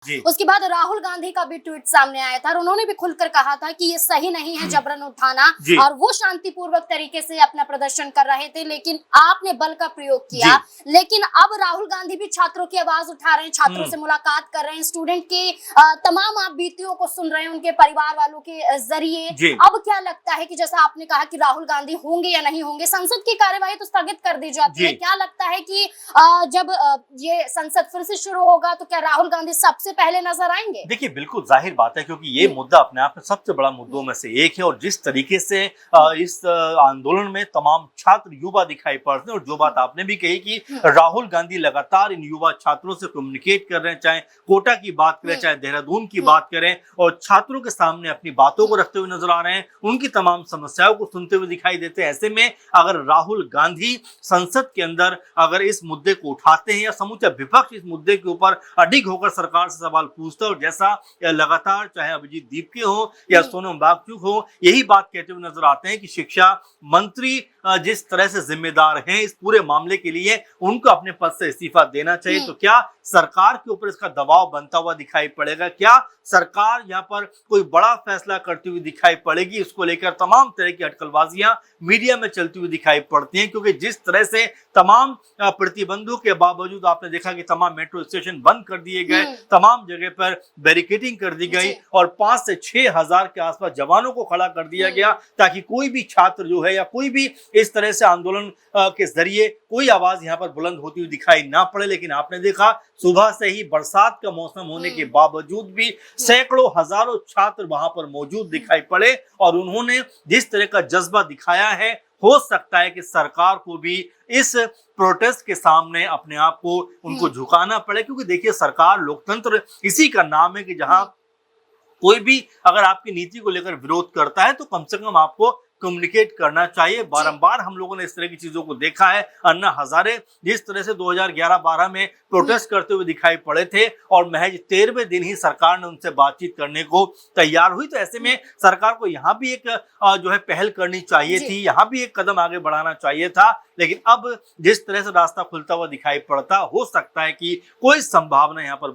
उसके बाद राहुल गांधी का भी ट्वीट सामने आया था और उन्होंने भी खुलकर कहा था कि ये सही नहीं है जबरन उठाना, और वो शांतिपूर्वक तरीके से अपना प्रदर्शन कर रहे थे, लेकिन आपने बल का प्रयोग किया। लेकिन अब राहुल गांधी भी छात्रों की आवाज उठा रहे हैं, छात्रों से मुलाकात कर रहे हैं, स्टूडेंट के तमाम आप बीतियों को सुन रहे हैं उनके परिवार वालों के जरिए। अब क्या लगता है कि जैसा आपने कहा कि राहुल गांधी होंगे या नहीं होंगे, संसद की कार्यवाही तो स्थगित कर दी जाती है, क्या लगता है कि जब ये संसद फिर से शुरू होगा तो क्या राहुल गांधी सबसे पहले नजर आएंगे? देखिए, बिल्कुल जाहिर बात है, क्योंकि ये मुद्दा अपने आप में सबसे बड़ा मुद्दों में से एक है, और जिस तरीके से इस आंदोलन में तमाम छात्र युवा दिखाई पड़ते हैं, और जो बात आपने भी कही कि राहुल गांधी लगातार इन युवा छात्रों से कम्युनिकेट कर रहे हैं, चाहे कोटा की बात करें, चाहे देहरादून की बात करें, और छात्रों के सामने अपनी बातों को रखते हुए नजर आ रहे हैं, उनकी तमाम समस्याओं को सुनते हुए दिखाई देते हैं। ऐसे में अगर राहुल गांधी संसद के अंदर अगर इस मुद्दे को उठाते हैं, या समूचा विपक्ष इस मुद्दे के ऊपर अडिग होकर सरकार से सवाल पूछता है, और जैसा लगातार चाहे अभिजीत दीपके हो या सोनम वांगचुक हो, यही बात कहते हुए नजर आते हैं कि शिक्षा मंत्री जिस तरह से जिम्मेदार हैं इस पूरे मामले के लिए, उनको अपने पद से इस्तीफा देना चाहिए। तो क्या सरकार के ऊपर इसका दबाव बनता हुआ दिखाई पड़ेगा? क्या सरकार यहाँ पर कोई बड़ा फैसला करती हुई दिखाई पड़ेगी? इसको लेकर तमाम तरह की अटकलबाजियां मीडिया में चलती हुई दिखाई पड़ती हैं, क्योंकि जिस तरह से तमाम प्रतिबंधों के बावजूद आपने देखा कि तमाम मेट्रो स्टेशन बंद कर दिए गए, तमाम जगह पर बैरिकेडिंग कर दी गई, और 5 से 6 हजार के आसपास जवानों को खड़ा कर दिया गया, ताकि कोई भी छात्र जो है या कोई भी इस तरह से आंदोलन के जरिए कोई आवाज यहाँ पर बुलंद होती हुई दिखाई ना पड़े। लेकिन आपने देखा सुबह से ही बरसात का मौसम होने के बावजूद भी सैकड़ों हजारों छात्र वहां पर मौजूद दिखाई पड़े, और उन्होंने जिस तरह का जज्बा दिखाया है, हो सकता है कि सरकार को भी इस प्रोटेस्ट के सामने अपने आप को उनको झुकाना पड़े। क्योंकि देखिए, सरकार लोकतंत्र इसी का नाम है कि जहां कोई भी अगर आपकी नीति को लेकर विरोध करता है तो कम से कम आपको कम्युनिकेट करना चाहिए। बारंबार हम लोगों ने इस तरह की चीजों को देखा है। अन्ना हजारे जिस तरह से 2011-12 में प्रोटेस्ट करते हुए दिखाई पड़े थे, और महज 13वें दिन ही सरकार ने उनसे बातचीत करने को तैयार हुई। तो ऐसे में सरकार को यहाँ भी एक जो है पहल करनी चाहिए थी, यहाँ भी एक कदम आगे बढ़ाना चाहिए था। लेकिन अब जिस तरह से रास्ता खुलता हुआ दिखाई पड़ता, हो सकता है कि कोई संभावना यहाँ पर